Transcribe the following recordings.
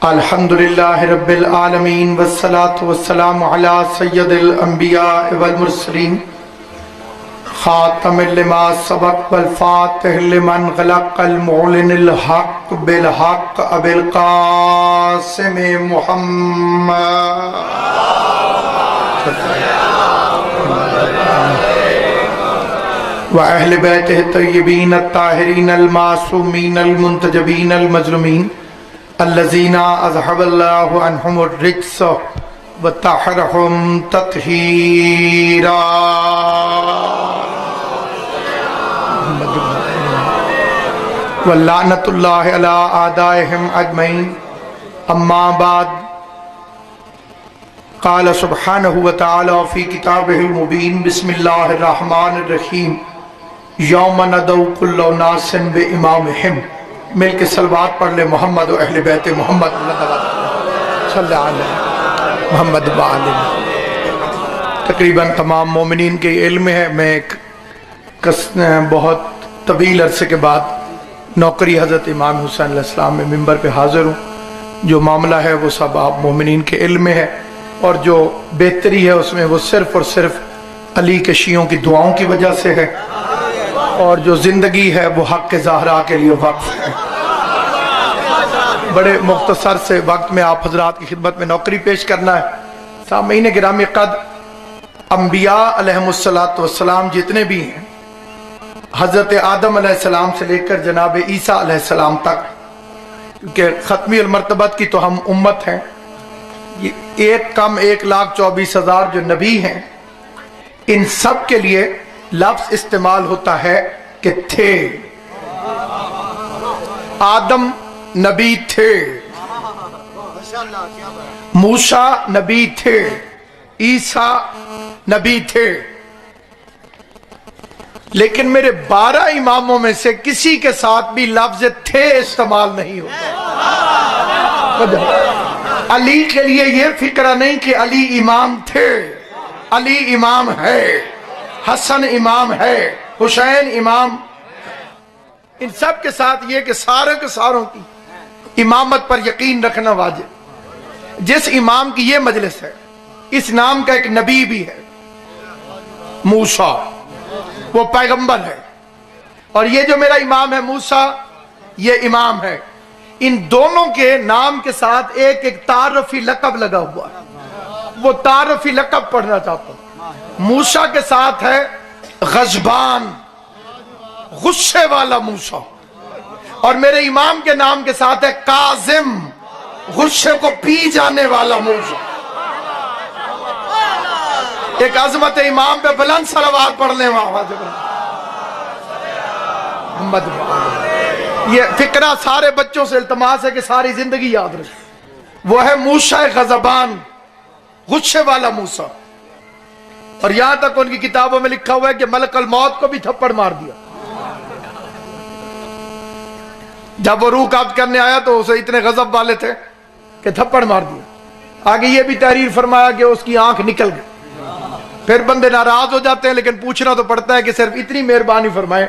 الحمدللہ رب العالمین والصلاة والسلام علی سید الانبیاء والمرسلین خاتم لما سبق والفاتح لمن غلق المعلن الحق بالحق ابی القاسم محمد وأہل بیتہ الطیبین الطاہرین المعصومین المنتجبین المظلومین الذین اذهب اللہ عنہم الرجس وطہرہم تطہیرا واللعنۃ اللہ علی اعدائہم اجمعین اما بعد قال سبحانہ وتعالی فی کتابہ المبین بسم اللہ الرحمن الرحیم یوم ندعو کل اناس بامامہم مل کے صلوات پڑھ لے محمد و اہل بیت محمد صلی اللہ علیہ محمد وآلہ. تقریباً تمام مومنین کے علم ہے میں ایک بہت طویل عرصے کے بعد نوکری حضرت امام حسین علیہ السلام میں ممبر پہ حاضر ہوں. جو معاملہ ہے وہ سب آپ مومنین کے علم میں ہے اور جو بہتری ہے اس میں وہ صرف اور صرف علی کے شیعوں کی دعاؤں کی وجہ سے ہے اور جو زندگی ہے وہ حق زہرا کے لیے وقف ہے. بڑے مختصر سے وقت میں آپ حضرات کی خدمت میں نوکری پیش کرنا ہے. سامعین گرامی قدر، انبیاء علیہم السلام جتنے بھی ہیں حضرت آدم علیہ السلام سے لے کر جناب عیسیٰ علیہ السلام تک، کیونکہ ختمی المرتبت کی تو ہم امت ہیں، یہ ایک کم 1,24,000 جو نبی ہیں ان سب کے لیے لفظ استعمال ہوتا ہے کہ تھے. آدم نبی تھے، موسیٰ نبی تھے، عیسیٰ نبی تھے، لیکن میرے 12 اماموں میں سے کسی کے ساتھ بھی لفظ تھے استعمال نہیں ہوتا. علی کے لیے یہ فکرہ نہیں کہ علی امام تھے، علی امام ہے، حسن امام ہے، حسین امام. ان سب کے ساتھ یہ کہ سارے کے ساروں کی امامت پر یقین رکھنا واجب. جس امام کی یہ مجلس ہے اس نام کا ایک نبی بھی ہے، موسیٰ، وہ پیغمبر ہے، اور یہ جو میرا امام ہے موسیٰ یہ امام ہے. ان دونوں کے نام کے ساتھ ایک ایک تعارفی لقب لگا ہوا ہے، وہ تعارفی لقب پڑھنا چاہتا ہوں. موسیٰ کے ساتھ ہے غضبان، غصے والا موسیٰ، اور میرے امام کے نام کے ساتھ ہے کاظم، غصے کو پی جانے والا موسیٰ. ایک عظمت امام پہ بلند صلوات پڑھ لیں محمد. یہ فکرہ سارے بچوں سے التماس ہے کہ ساری زندگی یاد رکھیں. وہ ہے موسیٰ غضبان، غصے والا موسیٰ. اور یہاں تک ان کی کتابوں میں لکھا ہوا ہے کہ ملک الموت کو بھی تھپڑ مار دیا. جب وہ روح قبض کرنے آیا تو اسے اتنے غضب والے تھے کہ تھپڑ مار دیا. آگے یہ بھی تحریر فرمایا کہ اس کی آنکھ نکل گئی. پھر بندے ناراض ہو جاتے ہیں لیکن پوچھنا تو پڑتا ہے کہ صرف اتنی مہربانی فرمائیں.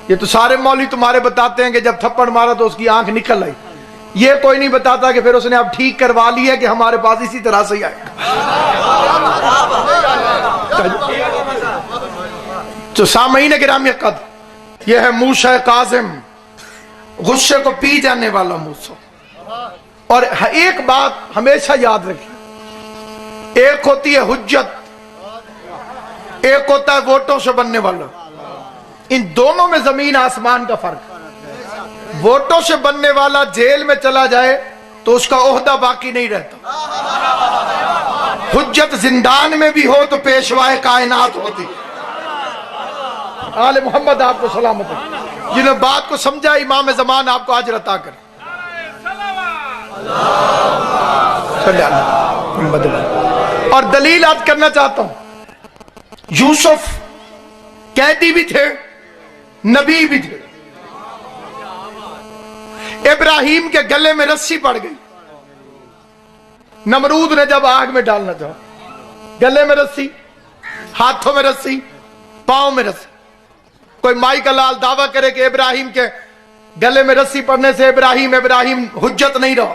یہ تو سارے مولوی تمہارے بتاتے ہیں کہ جب تھپڑ مارا تو اس کی آنکھ نکل آئی. یہ کوئی نہیں بتاتا کہ پھر اس نے اب ٹھیک کروا لی ہے کہ ہمارے پاس اسی طرح سے ہی آئے گا. تو سامعین گرامی قدر، یہ ہے موسیٰ کاظم، غصے کو پی جانے والا موسیٰ. اور ایک بات ہمیشہ یاد رکھیں، ایک ہوتی ہے حجت، ایک ہوتا ہے ووٹوں سے بننے والا. ان دونوں میں زمین آسمان کا فرق ہے. ووٹوں سے بننے والا جیل میں چلا جائے تو اس کا عہدہ باقی نہیں رہتا. حجت زندان میں بھی ہو تو پیشوائے کائنات ہوتی. آل محمد آپ کو سلامت ہے. جنہوں بات کو سمجھا امام زمان آپ کو اجر عطا کرے. اور دلیل یاد کرنا چاہتا ہوں، یوسف قیدی بھی تھے، نبی بھی تھے. ابراہیم کے گلے میں رسی پڑ گئی. نمرود نے جب آگ میں ڈالنا چاہا، گلے میں رسی، ہاتھوں میں رسی، پاؤں میں رسی. کوئی مائی کا لال دعویٰ کرے کہ ابراہیم کے گلے میں رسی پڑنے سے ابراہیم حجت نہیں رہا.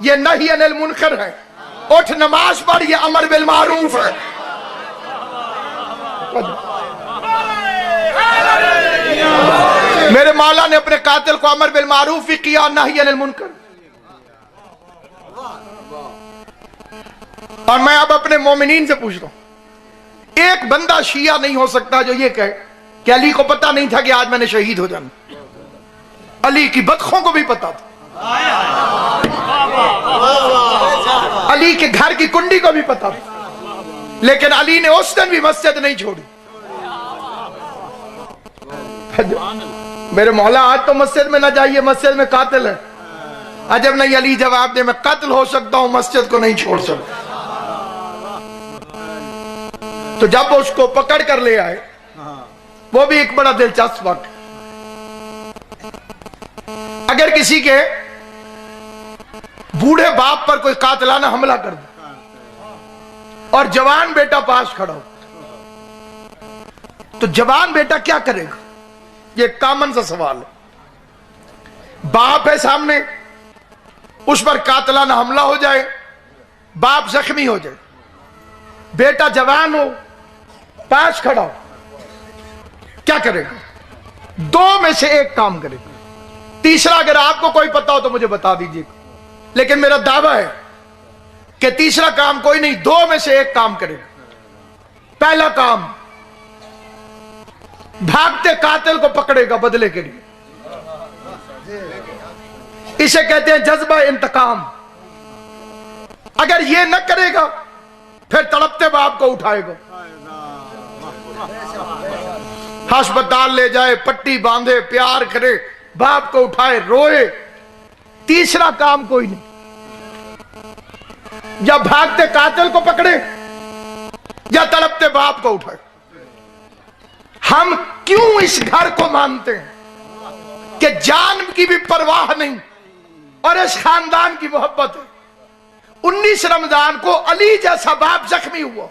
یہ نہی انل منکر ہے، اٹھ نماز پڑھ یہ امر بالمعروف ہے۔ میرے مولا نے اپنے قاتل کو امر بالمعروف بھی کیا اور نہی انل منکر۔ اور میں اب اپنے مومنین سے پوچھ رہا ہوں، ایک بندہ شیعہ نہیں ہو سکتا جو یہ کہے کہ علی کو پتہ نہیں تھا کہ آج میں نے شہید ہو جانا۔ علی کی بدخوں کو بھی پتا تھا، علی کے گھر کی کنڈی کو بھی پتا تھا، لیکن علی نے اس دن بھی مسجد نہیں چھوڑی۔ میرے مولا آج تو مسجد میں نہ جائیے، مسجد میں قاتل ہے۔ عجب نہیں علی جواب دے، میں قتل ہو سکتا ہوں، مسجد کو نہیں چھوڑ سکتا۔ تو جب اس کو پکڑ کر لے آئے، وہ بھی ایک بڑا دلچسپ وقت۔ اگر کسی کے بوڑھے باپ پر کوئی قاتلانہ حملہ کر دے اور جوان بیٹا پاس کھڑا ہو، تو جوان بیٹا کیا کرے گا؟ یہ کامن سا سوال ہے۔ باپ ہے سامنے، اس پر قاتلانہ حملہ ہو جائے، باپ زخمی ہو جائے، بیٹا جوان ہو، پاس کھڑا ہو، کیا کرے گا؟ دو میں سے ایک کام کرے گا۔ تیسرا اگر آپ کو کوئی پتا ہو تو مجھے بتا دیجیے، لیکن میرا دعویٰ ہے کہ تیسرا کام کوئی نہیں، دو میں سے ایک کام کرے گا۔ پہلا کام، بھاگتے قاتل کو پکڑے گا بدلے کے لیے، اسے کہتے ہیں جذبہ انتقام۔ اگر یہ نہ کرے گا پھر تڑپتے باپ کو اٹھائے گا، ہسپتال لے جائے، پٹی باندھے، پیار کرے، باپ کو اٹھائے، روئے۔ تیسرا کام کوئی نہیں، یا بھاگتے قاتل کو پکڑے یا تڑپتے باپ کو اٹھائے۔ ہم کیوں اس گھر کو مانتے ہیں کہ جان کی بھی پرواہ نہیں اور اس خاندان کی محبت ہے۔ 19 رمضان کو علی جیسا باپ زخمی ہوا،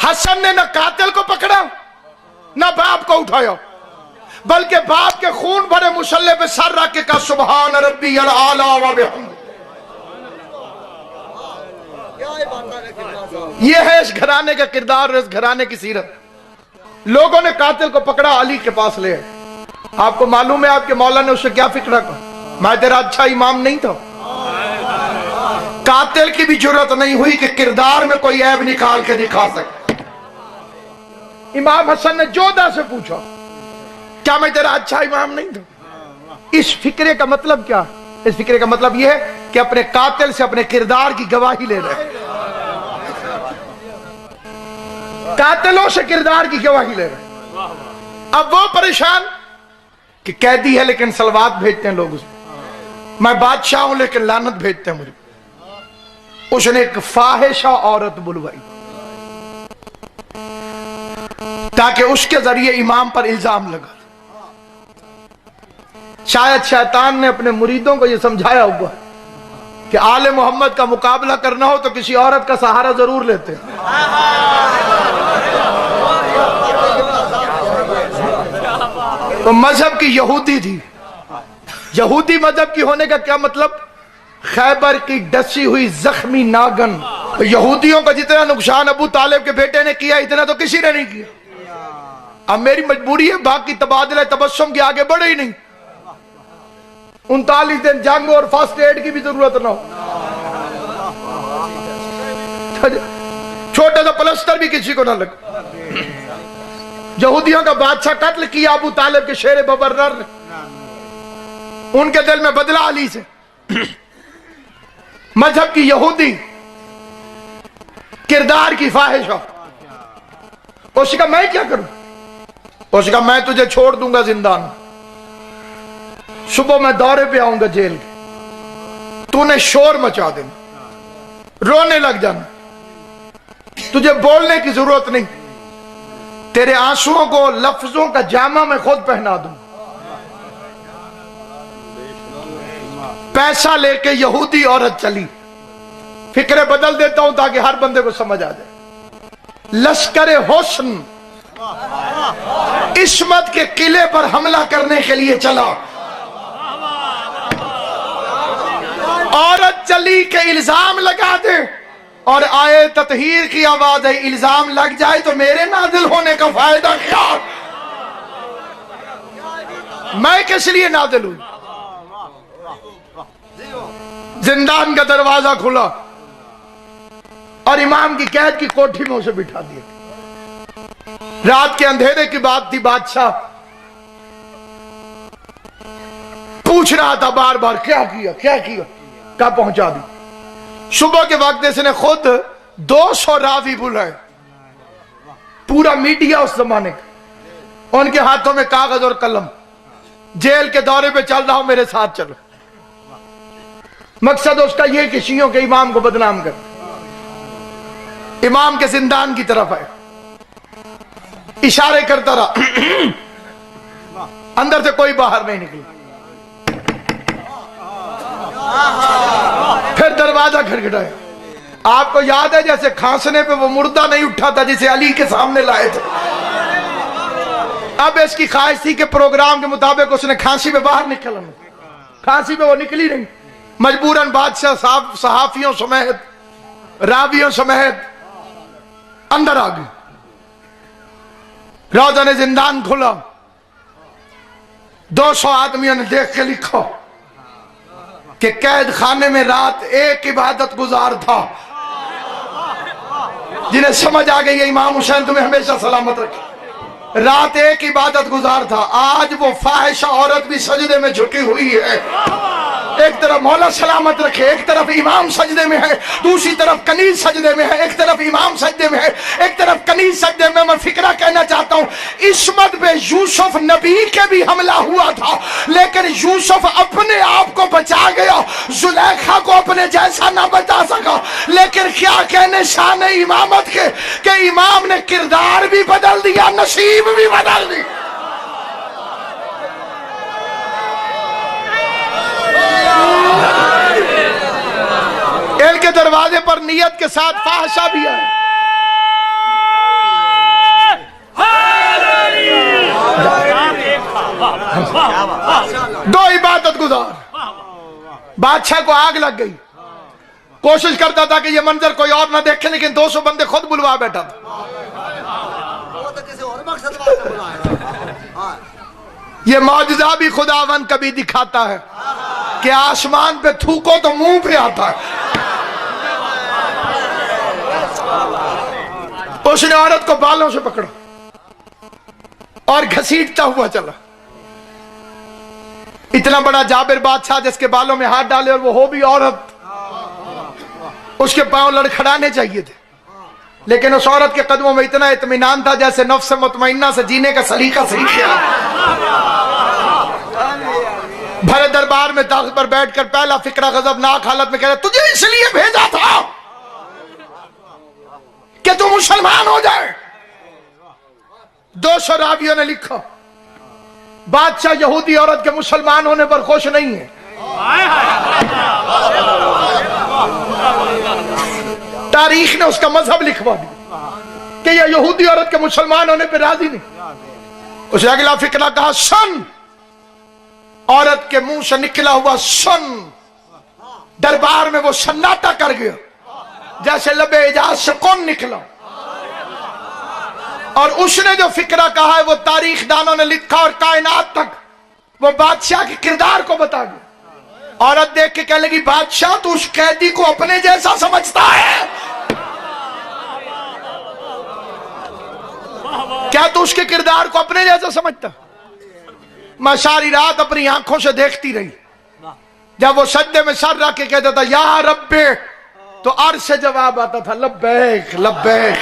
حسن نے نہ قاتل کو پکڑا نہ باپ کو اٹھایا، بلکہ باپ کے خون بھرے مصلی پہ سر رکھ کے کہا سبحان ربی العالی و بحمدہ۔ یہ ہے اس گھرانے کا کردار اور اس گھرانے کی سیرت۔ لوگوں نے قاتل کو پکڑا، علی کے پاس لے آئے۔ آپ کو معلوم ہے آپ کے مولا نے اس سے کیا فکر کہا؟ میں تیرا اچھا امام نہیں تھا؟ قاتل کی بھی جرت نہیں ہوئی کہ کردار میں کوئی عیب نکال کے دکھا سکے۔ امام حسن نے جودہ سے پوچھا کیا میں تیرا اچھا امام نہیں تھا؟ اس فکرے کا مطلب کیا؟ اس فکرے کا مطلب یہ ہے کہ اپنے قاتل سے اپنے کردار کی گواہی لے رہے ہیں، قاتلوں سے کردار کی گواہی لے رہے ہیں۔ اب وہ پریشان کہ قیدی ہے لیکن سلوات بھیجتے ہیں لوگ، اس میں بادشاہ ہوں لیکن لعنت بھیجتے ہیں مجھے۔ اس نے ایک فاحشہ عورت بلوائی تاکہ اس کے ذریعے امام پر الزام لگا۔ شاید شیطان نے اپنے مریدوں کو یہ سمجھایا ہوا کہ آل محمد کا مقابلہ کرنا ہو تو کسی عورت کا سہارا ضرور لیتے ہیں۔ تو مذہب کی یہودی تھی۔ یہودی مذہب کی ہونے کا کیا مطلب؟ خیبر کی ڈسی ہوئی زخمی ناگن۔ یہودیوں کا جتنا نقصان ابو طالب کے بیٹے نے کیا اتنا تو کسی نے نہیں کیا۔ اب میری مجبوری ہے باقی تبادلہ تبسم کے آگے بڑھے ہی نہیں، 39 دن جنگ اور فرسٹ ایڈ کی بھی ضرورت نہ ہو، چھوٹا سا پلسٹر بھی کسی کو نہ لگا۔ یہودیوں کا بادشاہ قتل کیا ابو طالب کے شیر ببرر نے، ان کے دل میں بدلا علی سے۔ مذہب کی یہودی، کردار کی فاحشہ۔ اس کا میں کیا کروں؟ اس کا میں تجھے چھوڑ دوں گا زندان، صبح میں دورے پہ آؤں گا جیل کے، تو نے شور مچا دینا، رونے لگ جانا، تجھے بولنے کی ضرورت نہیں، تیرے آنسوؤں کو لفظوں کا جامہ میں خود پہنا دوں۔ پیسہ لے کے یہودی عورت چلی، فکرے بدل دیتا ہوں تاکہ ہر بندے کو سمجھ آ جائے۔ لشکر حسن عصمت کے قلعے پر حملہ کرنے کے لیے چلا، بس علی کے الزام لگا دے اور آئے تطہیر کی آواز ہے الزام لگ جائے تو میرے نازل ہونے کا فائدہ کیا؟ میں کس لیے نازل ہوئی؟ زندان کا دروازہ کھلا اور امام کی قید کی کوٹھی میں اسے بٹھا دیا۔ رات کے اندھیرے کی بات تھی، بادشاہ پوچھ رہا تھا بار بار کیا کیا کہاں پہنچا دی۔ صبح کے وقت اس نے خود 200 راوی بلائے، پورا میڈیا اس زمانے کا، ان کے ہاتھوں میں کاغذ اور قلم، جیل کے دورے پہ چل رہا ہوں میرے ساتھ چلو۔ مقصد اس کا یہ کہ شیعوں کے امام کو بدنام کر، امام کے زندان کی طرف آئے، اشارے کرتا رہا، اندر سے کوئی باہر نہیں نکلا، پھر دروازہ کھٹکھٹایا۔ آپ کو یاد ہے جیسے کھانسنے پہ وہ مردہ نہیں اٹھا تھا جسے علی کے سامنے لائے تھے، اب اس کی خواہش تھی کہ پروگرام کے مطابق اس نے کھانسی پہ باہر نکلنا، کھانسی پہ وہ نکلی نہیں، مجبوراً بادشاہ صاحب صحافیوں سمیت راویوں سمیت اندر آ گئے۔ روزہ زندان کھلا، 200 آدمیوں نے دیکھ کے لکھا کہ قید خانے میں رات ایک عبادت گزار تھا، جنہیں سمجھ آ گئی ہے امام حسین تمہیں ہمیشہ سلامت رکھے، رات ایک عبادت گزار تھا، آج وہ فاحشہ عورت بھی سجدے میں جھکی ہوئی ہے، ایک طرف مولا سلامت رکھے، ایک طرف امام سجدے میں ہے، دوسری طرف کنیز سجدے میں ہے، ایک طرف امام سجدے میں ہے، ایک طرف کنیز سجدے میں۔ میں فکرہ کہنا چاہتا ہوں، عصمت پہ یوسف نبی کے بھی حملہ ہوا تھا، لیکن یوسف اپنے آپ کو بچا گیا، زلیخا کو اپنے جیسا نہ بچا سکا، لیکن کیا کہنے شان امامت کے کہ امام نے کردار بھی بدل دیا، نصیب بھی بدل دیا۔ ان کے دروازے پر نیت کے ساتھ فاحشہ بھی ہے۔ دو عبادت گزار، بادشاہ کو آگ لگ گئی، کوشش کرتا تھا کہ یہ منظر کوئی اور نہ دیکھے، لیکن 200 بندے خود بلوا بیٹھا تھا۔ یہ معجزہ بھی خداوند کبھی دکھاتا ہے کہ آسمان پہ تھوکو تو منہ پہ آتا ہے۔ اس نے عورت کو بالوں سے پکڑا اور گھسیٹتا ہوا چلا۔ اتنا بڑا جابر بادشاہ جس کے بالوں میں ہاتھ ڈالے اور وہ ہو بھی عورت، اس کے پاؤں لڑکھڑانے چاہیے تھے، لیکن اس عورت کے قدموں میں اتنا اطمینان تھا جیسے نفس مطمئنہ سے جینے کا سلیقہ سیکھا۔ بھرے دربار میں تخت پر بیٹھ کر پہلا فقرہ غضبناک حالت میں کہہ رہا، تجھے اس لیے بھیجا تھا کہ تو مسلمان ہو جائے۔ 200 راویوں نے لکھا بادشاہ یہودی عورت کے مسلمان ہونے پر خوش نہیں ہے، تاریخ نے اس کا مذہب لکھوا دیا کہ یہ یہودی عورت کے مسلمان ہونے پہ راضی نہیں۔ اس نے اگلا فقرہ کہا سن، عورت کے منہ سے نکلا ہوا سن، دربار میں وہ سناٹا کر گیا جیسے لب اعجاز سے کون نکلا۔ اور اس نے جو فقرہ کہا ہے وہ تاریخ دانوں نے لکھا اور کائنات تک وہ بادشاہ کے کردار کو بتا گیا۔ عورت دیکھ کے کہنے لگی بادشاہ تو اس قیدی کو اپنے جیسا سمجھتا ہے کیا؟ تو اس کے کردار کو اپنے جیسا سمجھتا؟ میں ساری رات اپنی آنکھوں سے دیکھتی رہی، جب وہ سجدے میں سر رکھ کے کہتا تھا یا رب، تو عرش سے جواب آتا تھا لبیک لبیک۔